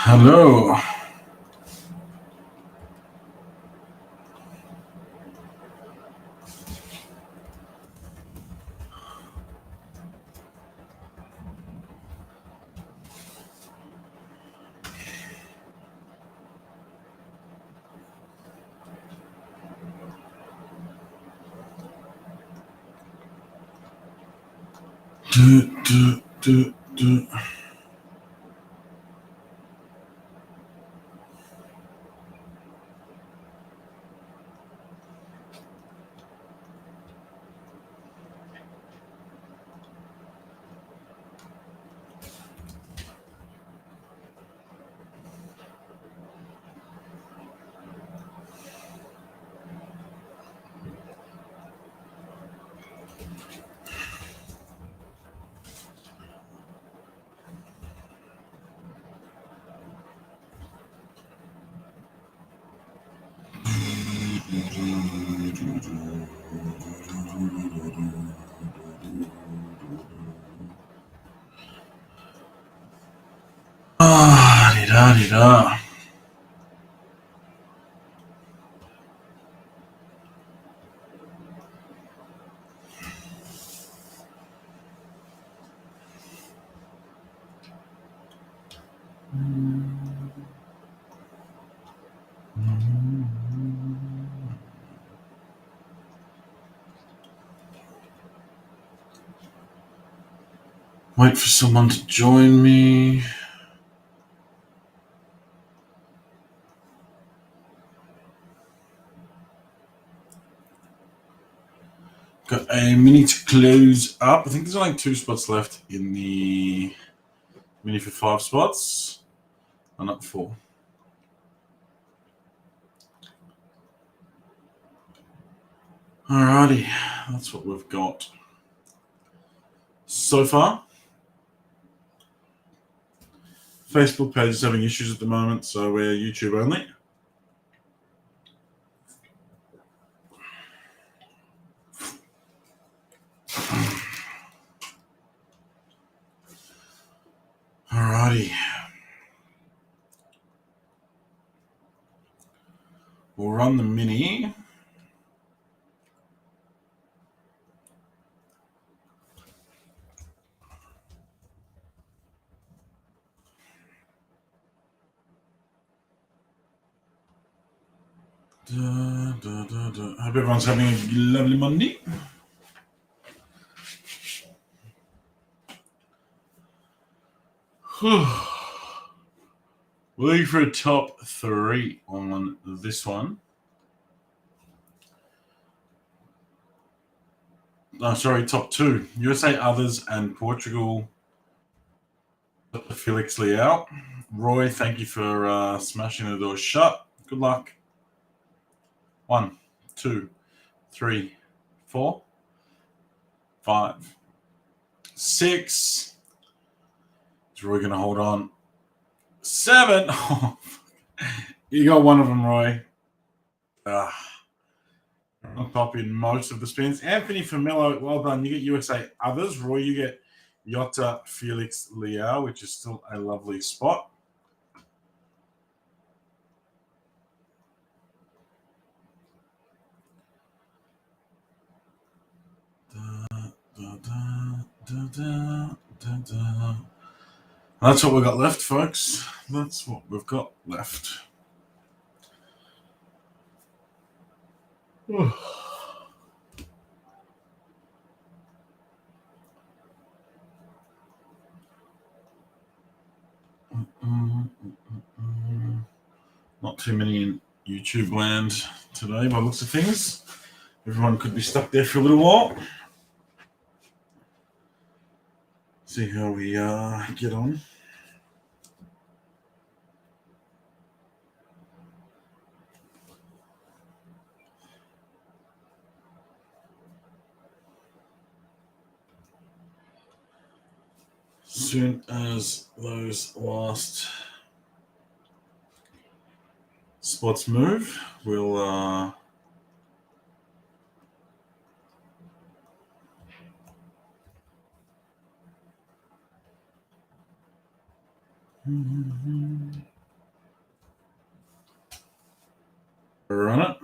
Hello. Do. Da. Wait for someone to join me. Got a mini to close up. I think there's only 2 spots left in the mini for 5 spots. And not 4. Alrighty, that's what we've got so far. Facebook page is having issues at the moment, so we're YouTube only. Alrighty. We'll run the mini. Hope everyone's having a lovely Monday. We're looking for a top 3 on this one. Top 2. USA Others and Portugal. Felix Leal. Roy, thank you for smashing the door shut. Good luck. 1, 2, 3, 4, 5, 6. Is Roy going to hold on? 7. Oh, you got one of them, Roy. I'm copying most of the spins. Anthony Famillo, well done. You get USA Others. Roy, you get Jota Felix Leal, which is still a lovely spot. That's what we've got left, folks. That's what we've got left. Not too many in YouTube land today by looks of things. Everyone could be stuck there for a little while. See how we get on. Soon as those last spots move, we'll Run it.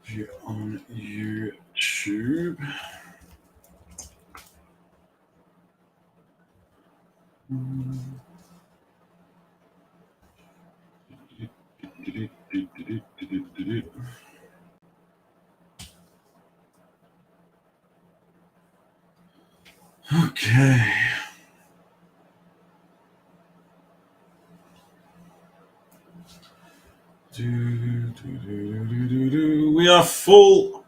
View on YouTube. Okay. We are full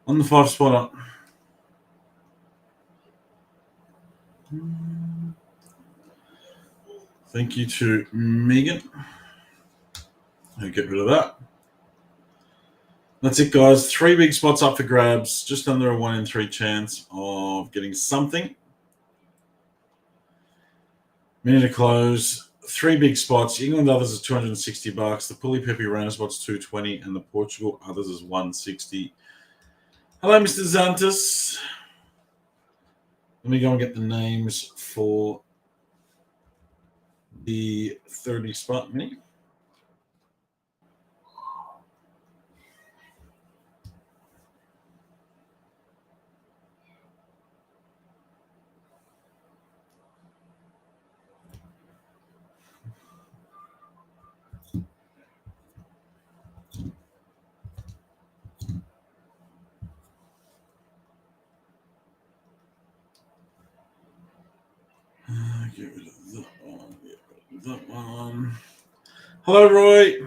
on the 5 spotter. Thank you to Megan. I'll get rid of that. That's it, guys. 3 big spots up for grabs. Just under a 1 in 3 chance of getting something. Minute to close. 3 big spots. England others is $260. The Pulley Peppy Rana spot's $220, and the Portugal others is $160. Hello, Mr. Zantis. Let me go and get the names for the 30 spot mini. Get rid of that one. Get rid of that one. Hello, Roy.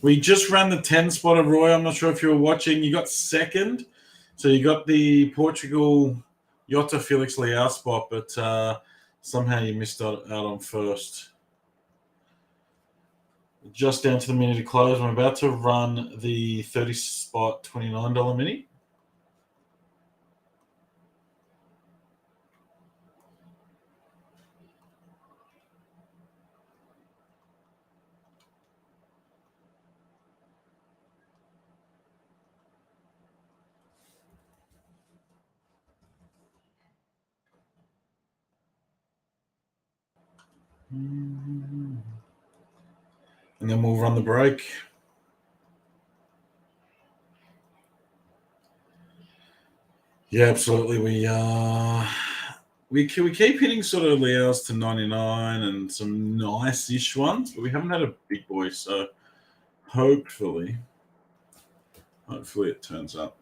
We just ran the 10 spot of Roy. I'm not sure if you were watching. You got second. So you got the Portugal Jota Felix Leao spot, but somehow you missed out on first. Just down to the minute to close. I'm about to run the 30 spot $29 mini. And then we'll run the break. Yeah, absolutely. We keep hitting sort of Leo's to 99 and some nice-ish ones, but we haven't had a big boy, so hopefully it turns up.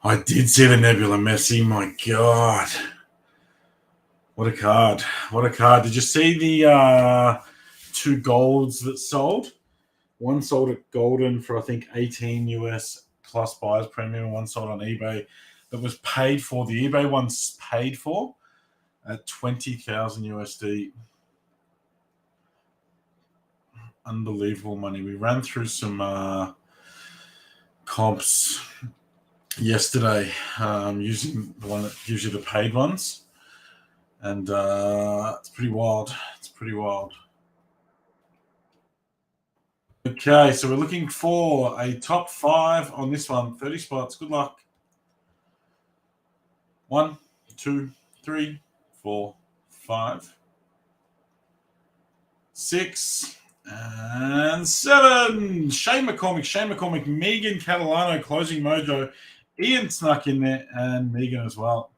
I did see the Nebula Messi. My God. What a card. What a card. Did you see the 2 golds that sold? One sold at Golden for, I think, 18 US plus buyer's premium, and one sold on eBay that was paid for. The eBay one's paid for at 20,000 USD. unbelievable money. We ran through some comps yesterday using the one that gives you the paid ones. And it's pretty wild. It's pretty wild. Okay, so we're looking for a top 5 on this one. 30 spots. Good luck. 1, 2, 3, 4, 5, 6, and 7. Shane McCormick, Megan Catalano, closing mojo. Ian snuck in there, and Megan as well.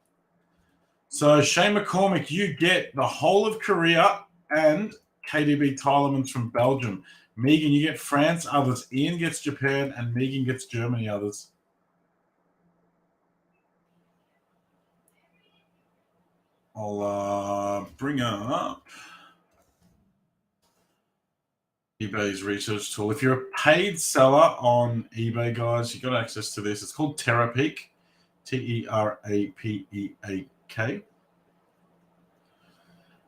So Shane McCormick, you get the whole of Korea and KDB Tylermans from Belgium. Megan, you get France, others. Ian gets Japan, and Megan gets Germany, others. I'll bring her up. eBay's research tool. If you're a paid seller on eBay, guys, you've got access to this. It's called Terapeak, Terapeak.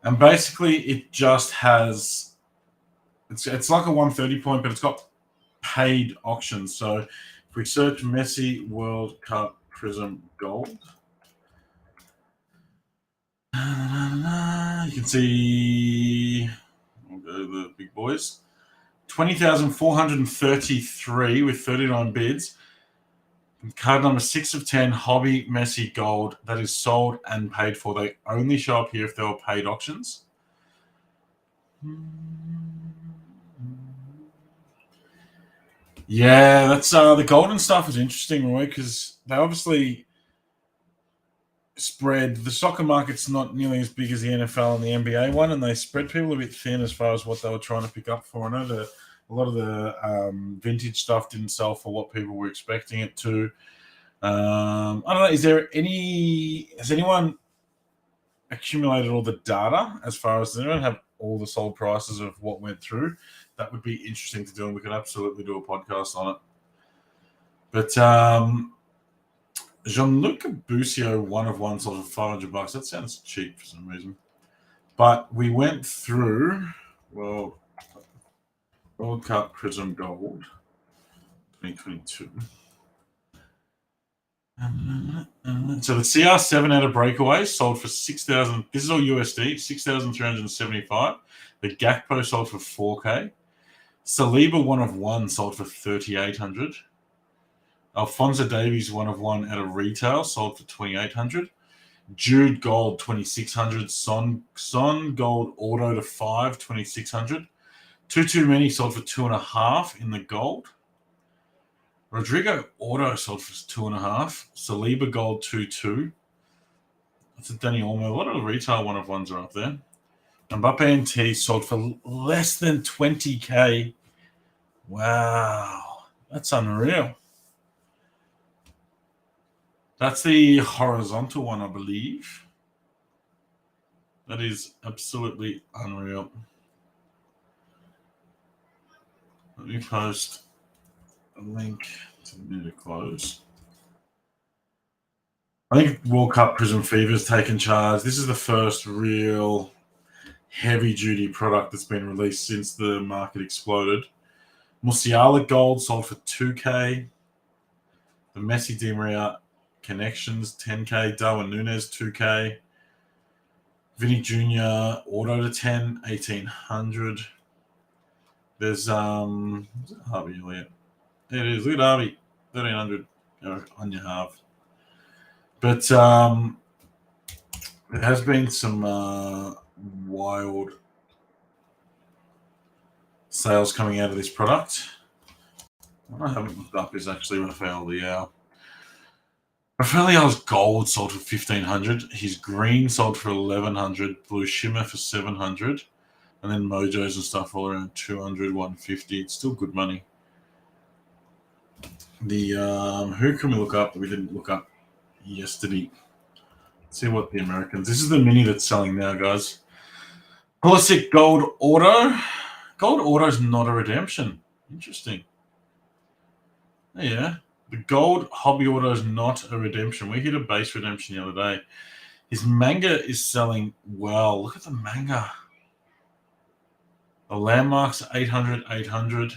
And basically, it just has, it's like a 130 point, but it's got paid auctions. So if we search Messi World Cup Prizm Gold, you can see, I'll go to the big boys, 20,433 with 39 bids. Card number 6 of 10, Hobby Messi Gold. That is sold and paid for. They only show up here if they were paid auctions. Yeah, that's the golden stuff is interesting, Roy, because they obviously spread. The soccer market's not nearly as big as the NFL and the NBA one, and they spread people a bit thin as far as what they were trying to pick up for. I know that a lot of the vintage stuff didn't sell for what people were expecting it to. I don't know. Has anyone accumulated all the data as far as, does anyone have all the sold prices of what went through? That would be interesting to do, and we could absolutely do a podcast on it. But Gianluca Busio, 1 of 1, sold for $500. That sounds cheap for some reason. But we went through, well, World Cup Prizm Gold 2022. So the CR7 out of Breakaway sold for 6,000. This is all USD, 6,375. The Gakpo sold for 4K. Saliba 1 of 1 sold for 3,800. Alphonso Davies 1 of 1 out of retail sold for 2,800. Jude Gold 2,600. Son Gold Auto to 5, 2,600. Too Many sold for 2.5 in the gold. Rodrigo Auto sold for 2.5. Saliba Gold 2. That's a Danny Olmo. A lot of the retail 1 of 1s are up there. Mbappe and T sold for less than 20K. Wow, that's unreal. That's the horizontal one, I believe. That is absolutely unreal. Let me post a link to the new to close. I think World Cup Prizm Fever's taken charge. This is the first real heavy-duty product that's been released since the market exploded. Musiala Gold sold for 2K. The Messi Di Maria Connections 10K. Darwin Núñez 2K. Vinny Jr. Auto to 10, 1,800. There's Harvey Elliott. There it is. Look at Harvey, 1,300 on your half. But there has been some wild sales coming out of this product. What I haven't looked up is actually Rafael Leao. Rafael Leao's gold sold for 1,500. His green sold for 1,100. Blue Shimmer for 700. And then Mojos and stuff all around 200, 150. It's still good money. The who can we look up that we didn't look up yesterday? Let's see what the Americans. This is the mini that's selling now, guys. Pulisic Gold Auto. Gold Auto is not a redemption. Interesting. Yeah. The Gold Hobby Auto is not a redemption. We hit a base redemption the other day. His manga is selling well. Look at the manga. The landmarks 800, 800.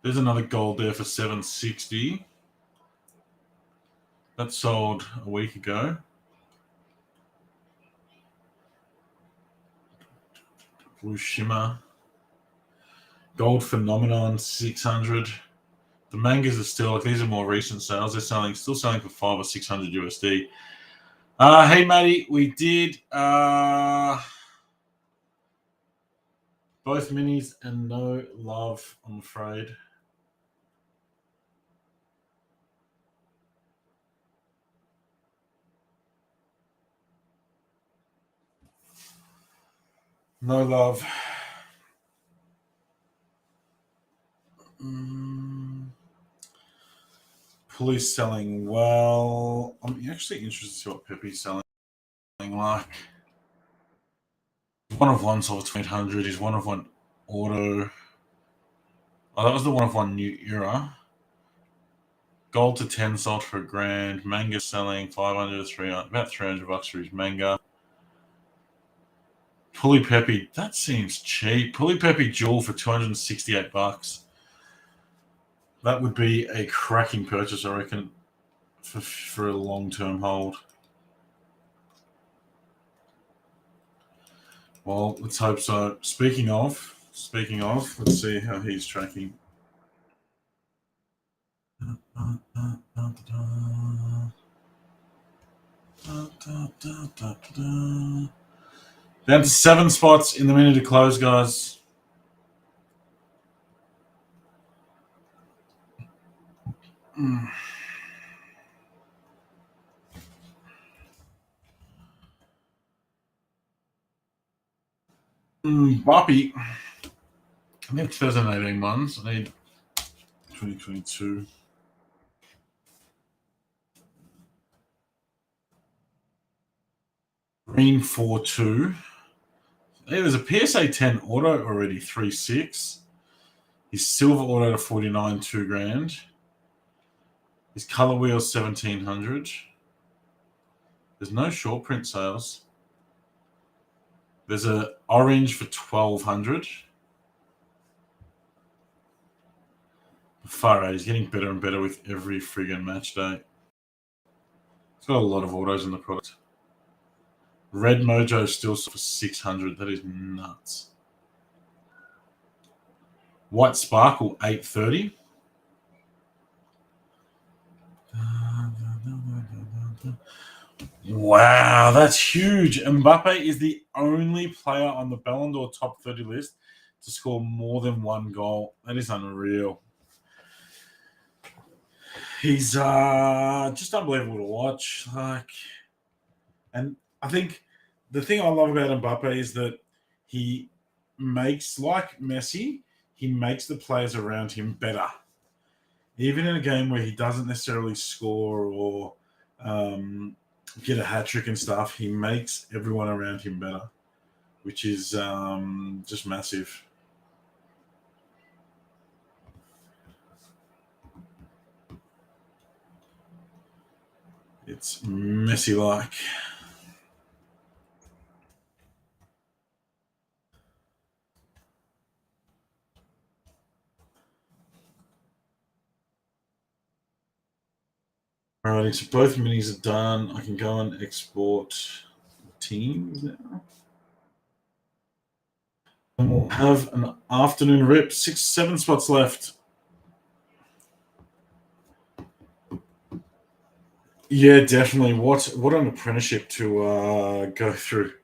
There's another gold there for 760. That sold a week ago. Blue Shimmer. Gold Phenomenon 600. The mangas are still, like, these are more recent sales. They're still selling for 500 or 600 USD. Hey, Matty, we did both minis and no love, I'm afraid. No love. Pulley's selling well. I'm actually interested to see what Pepe's selling like. One of one sold for 800. He's one of one auto. Oh, that was the one of one new era. Gold to 10 sold for $1,000. Manga selling 500 to 300, about $300 for his manga. Pulley Pepe, that seems cheap. Pulley Pepe Jewel for $268. That would be a cracking purchase, I reckon, for a long-term hold. Well, let's hope so. Speaking of, let's see how he's tracking. Down to 7 spots in the minute to close, guys. Boppy. I need 2018 ones. I need 2022. Green 4-2. Hey, there's a PSA 10 auto already, 3.6. His silver auto to 49, $2,000. His color wheel 1,700. There's no short print sales. There's a orange for 1,200. Far out, he's getting better and better with every friggin' match day. It's got a lot of autos in the product. Red Mojo still for 600. That is nuts. White Sparkle 830. Wow, that's huge. Mbappe is the only player on the Ballon d'Or top 30 list to score more than one goal. That is unreal. He's just unbelievable to watch. And I think the thing I love about Mbappe is that he makes, like Messi, he makes the players around him better. Even in a game where he doesn't necessarily score or get a hat trick and stuff, he makes everyone around him better, which is just massive. It's Messi-like. Alrighty, so both minis are done. I can go and export teams now. And we'll have an afternoon rip. 6, 7 spots left. Yeah, definitely. What an apprenticeship to go through.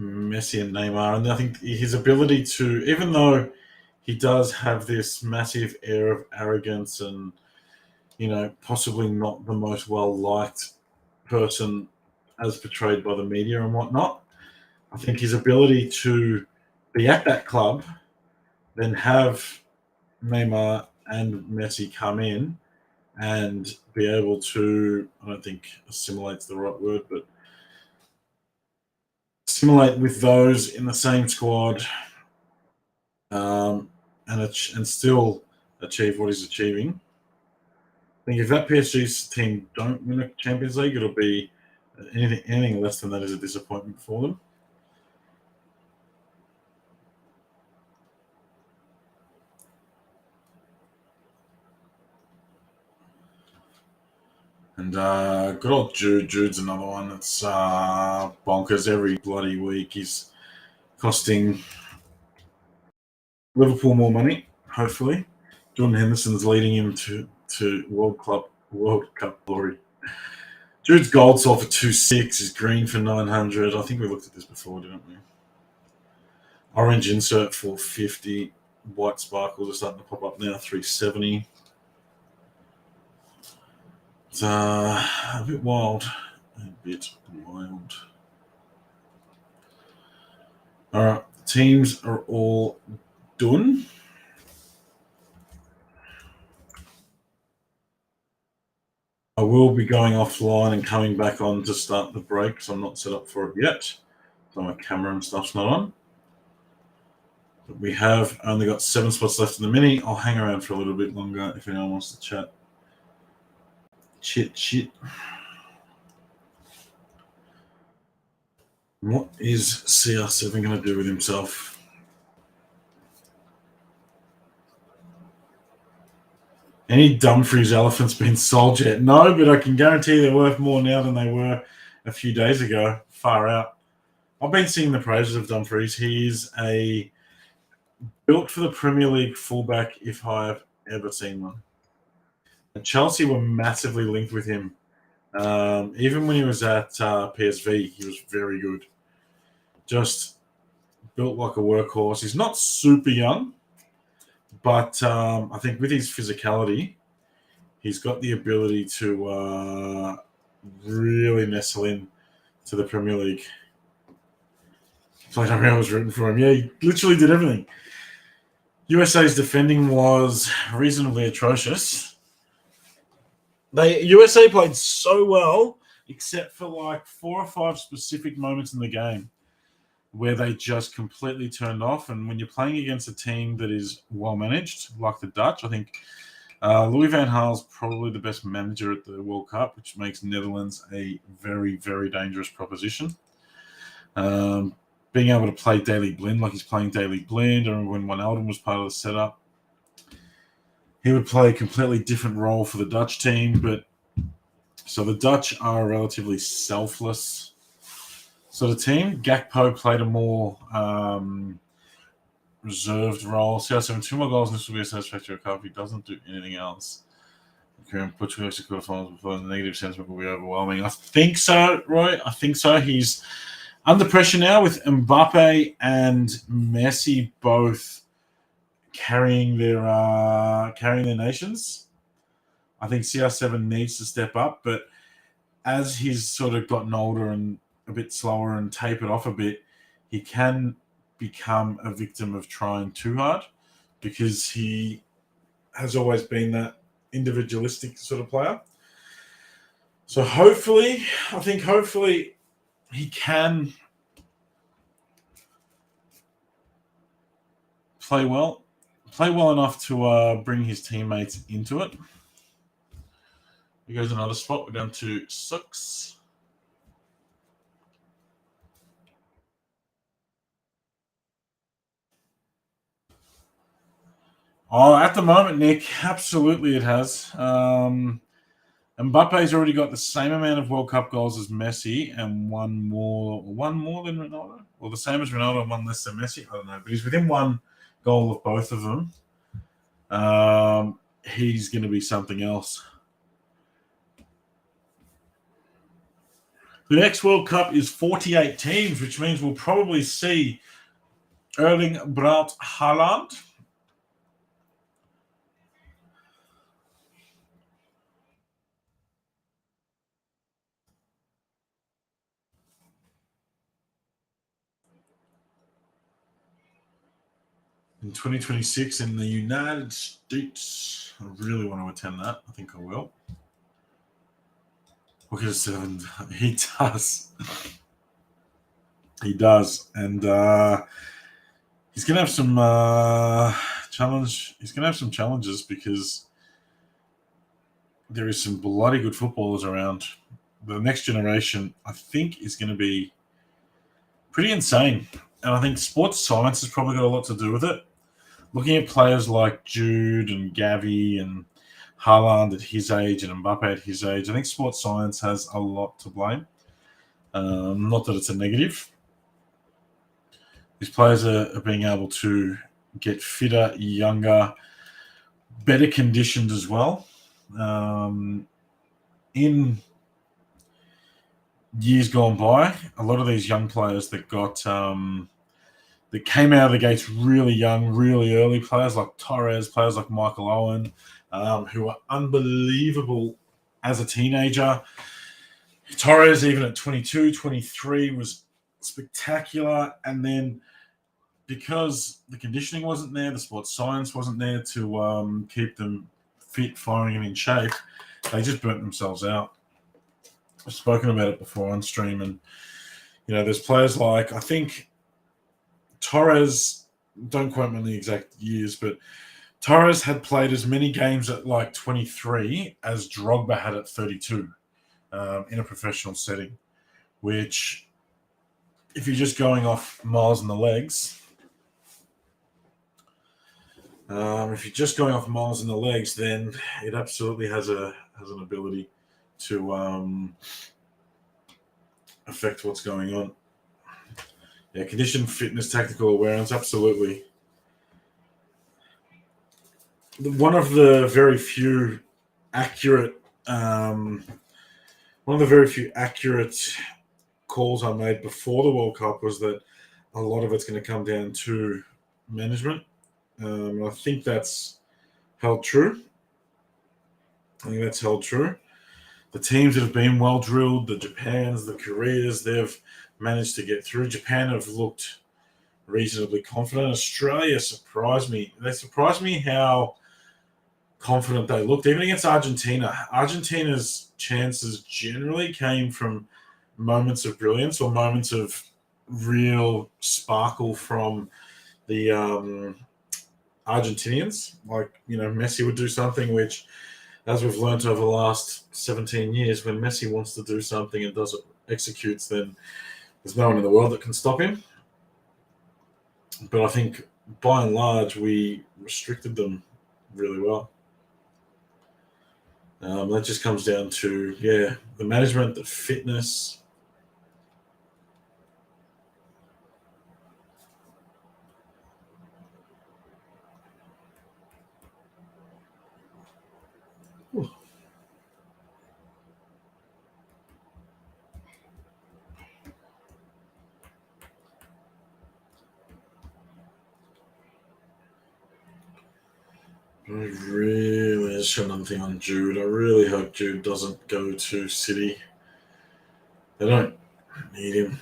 Messi and Neymar, and I think his ability to, even though he does have this massive air of arrogance and, possibly not the most well-liked person as portrayed by the media and whatnot, I think his ability to be at that club, then have Neymar and Messi come in and be able to, I don't think assimilate's the right word, but assimilate with those in the same squad, and still achieve what he's achieving. I think if that PSG's team don't win a Champions League, it'll be Anything less than that is a disappointment for them. And good old Jude. Jude's another one that's bonkers every bloody week. He's costing Liverpool more money, hopefully. Jordan Henderson's leading him to World Cup glory. Jude's gold sold for 2.6, his green for 900. I think we looked at this before, didn't we? Orange insert for 50. White sparkles are starting to pop up now, 370. It's a bit wild. All right, teams are all done. I will be going offline and coming back on to start the break because I'm not set up for it yet. So my camera and stuff's not on. But we have only got 7 spots left in the mini. I'll hang around for a little bit longer if anyone wants to chat. Shit. What is CR7 going to do with himself? Any Dumfries elephants been sold yet? No, but I can guarantee they're worth more now than they were a few days ago. Far out. I've been seeing the praises of Dumfries. He's a built for the Premier League fullback if I have ever seen one. And Chelsea were massively linked with him. Even when he was at PSV, he was very good. Just built like a workhorse. He's not super young, but I think with his physicality, he's got the ability to really nestle in to the Premier League. It's like I was rooting for him. Yeah, he literally did everything. USA's defending was reasonably atrocious. USA played so well, except for like 4 or 5 specific moments in the game where they just completely turned off. And when you're playing against a team that is well managed, like the Dutch, I think Louis van Gaal's probably the best manager at the World Cup, which makes Netherlands a very, very dangerous proposition. Being able to play Daley Blind like he's playing Daley Blind, or when Wijnaldum was part of the setup, he would play a completely different role for the Dutch team. But so the Dutch are a relatively selfless sort of team. Gakpo played a more reserved role. CR7, 2 more goals, and this will be a satisfactory recovery. He doesn't do anything else. Portugal to quarterfinals before the negative sentiment will be overwhelming. I think so, Roy. I think so. He's under pressure now with Mbappe and Messi both carrying their nations. I think CR7 needs to step up, but as he's sort of gotten older and a bit slower and tapered off a bit, he can become a victim of trying too hard because he has always been that individualistic sort of player. So hopefully he can play well enough to bring his teammates into it. Here goes another spot. We're down to 6. Oh, at the moment, Nick, absolutely it has. Mbappe's already got the same amount of World Cup goals as Messi and one more than Ronaldo? Or the same as Ronaldo and one less than Messi? I don't know. But he's within 1 goal of both of them. He's going to be something else. The next World Cup is 48 teams, which means we'll probably see Erling Braut Haaland. In 2026 in the United States. I really want to attend that. I think I will. Look at a 7. He does. He does. And he's going to have some challenge. He's going to have some challenges because there is some bloody good footballers around. the next generation, I think, is going to be pretty insane. And I think sports science has probably got a lot to do with it. Looking at players like Jude and Gavi and Haaland at his age and Mbappe at his age, I think sports science has a lot to blame. Not that it's a negative. These players are being able to get fitter, younger, better conditioned as well. In years gone by, a lot of these young players that that came out of the gates really young, really early, players like Torres, players like Michael Owen, who are unbelievable as a teenager. Torres, even at 22, 23, was spectacular. And then because the conditioning wasn't there, the sports science wasn't there to keep them fit, firing, and in shape, they just burnt themselves out. I've spoken about it before on stream. And, there's players like, I think, Torres, don't quote me on the exact years, but Torres had played as many games at like 23 as Drogba had at 32 in a professional setting, which, if you're just going off miles in the legs, then it absolutely has an ability to affect what's going on. Yeah, condition, fitness, tactical awareness, absolutely. One of the very few accurate calls I made before the World Cup was that a lot of it's going to come down to management. I think that's held true. The teams that have been well drilled, the Japans, the Koreas, they've managed to get through. Japan have looked reasonably confident. Australia surprised me. They surprised me how confident they looked, even against Argentina. Argentina's chances generally came from moments of brilliance or moments of real sparkle from the Argentinians. Like, Messi would do something which, as we've learned over the last 17 years, when Messi wants to do something and executes, then there's no one in the world that can stop him. But I think, by and large, we restricted them really well. That just comes down to, the management, the fitness. Ooh. I really just got another thing on Jude. I really hope Jude doesn't go to City. They don't need him.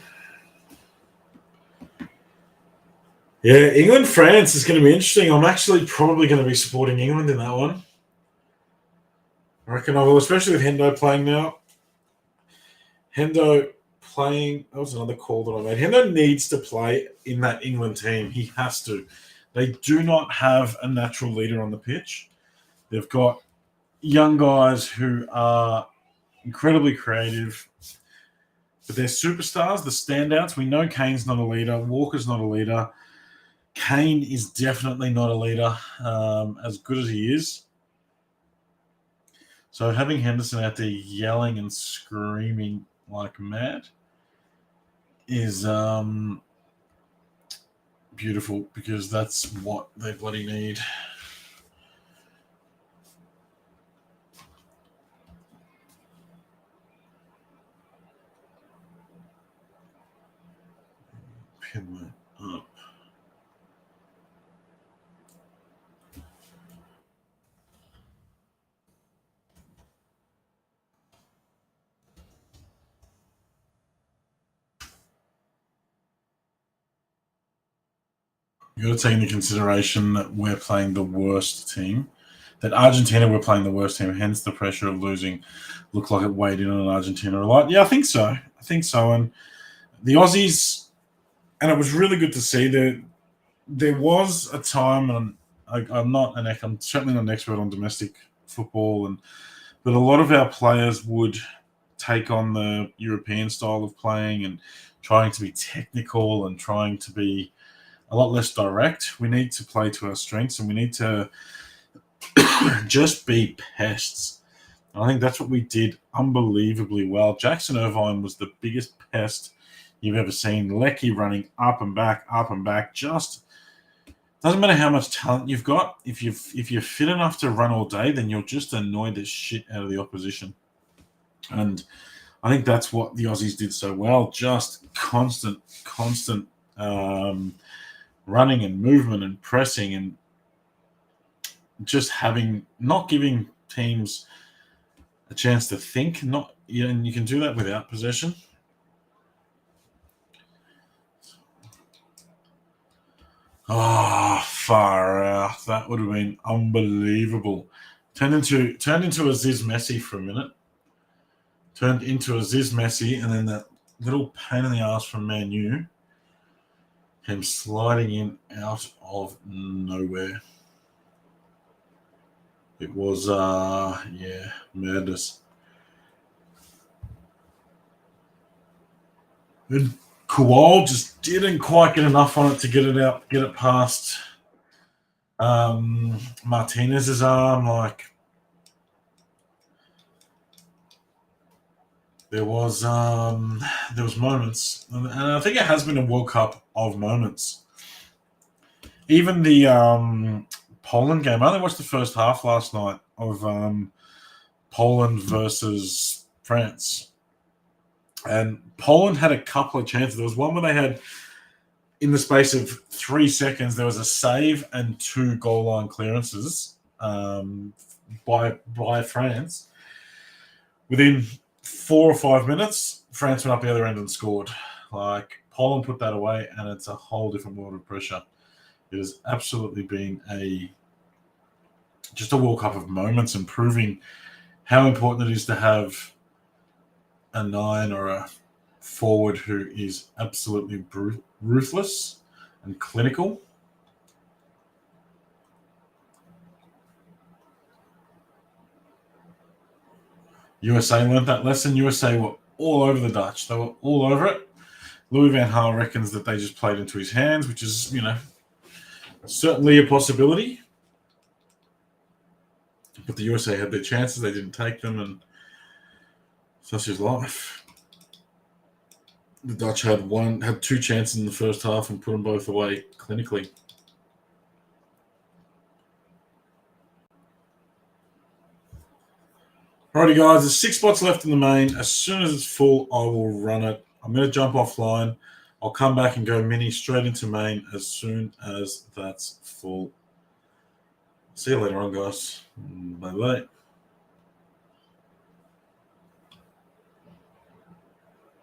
Yeah, England-France is going to be interesting. I'm actually probably going to be supporting England in that one. I reckon I will, especially with Hendo playing now. That was another call that I made. Hendo needs to play in that England team. He has to. They do not have a natural leader on the pitch. They've got young guys who are incredibly creative, but they're superstars, the standouts. We know Kane's not a leader. Walker's not a leader. Kane is definitely not a leader, as good as he is. So having Henderson out there yelling and screaming like mad is beautiful, because that's what they bloody need. Pin that up. You've got to take into consideration that we're playing the worst team. That Argentina were playing the worst team, hence the pressure of losing looked like it weighed in on Argentina a lot. Yeah, I think so. And the Aussies, and it was really good to see that there was a time, and I'm certainly not an expert on domestic football, but a lot of our players would take on the European style of playing and trying to be technical and trying to be a lot less direct. We need to play to our strengths, and we need to just be pests. And I think that's what we did unbelievably well. Jackson Irvine was the biggest pest you've ever seen. Lecky running up and back. Just doesn't matter how much talent you've got. If you're fit enough to run all day, then you'll just annoy the shit out of the opposition. And I think that's what the Aussies did so well. Just constant running and movement and pressing, and just not giving teams a chance to think. And you can do that without possession. Oh, far out! That would have been unbelievable. Turned into Aziz Messi for a minute. Turned into Aziz Messi, and then that little pain in the ass from Man U came sliding in out of nowhere. It was, madness. And Kowal just didn't quite get enough on it to get it past Martinez's arm. Like, there was moments, and I think it has been a World Cup of moments. Even the Poland game, I only watched the first half last night of Poland versus France. And Poland had a couple of chances. There was one where they had, in the space of 3 seconds, there was a save and 2 goal line clearances by France. Within 4 or 5 minutes, France went up the other end and scored. Like, Poland put that away, and it's a whole different world of pressure. It has absolutely been just a World Cup of moments, and proving how important it is to have a 9 or a forward who is absolutely ruthless and clinical. USA learned that lesson. USA were all over the Dutch. They were all over it. Louis van Gaal reckons that they just played into his hands, which is, certainly a possibility. But the USA had their chances. They didn't take them, and such is life. The Dutch had 2 chances in the first half and put them both away clinically. Alrighty, guys, there's 6 spots left in the main. As soon as it's full, I will run it. I'm going to jump offline. I'll come back and go mini straight into main as soon as that's full. See you later on, guys. Bye-bye.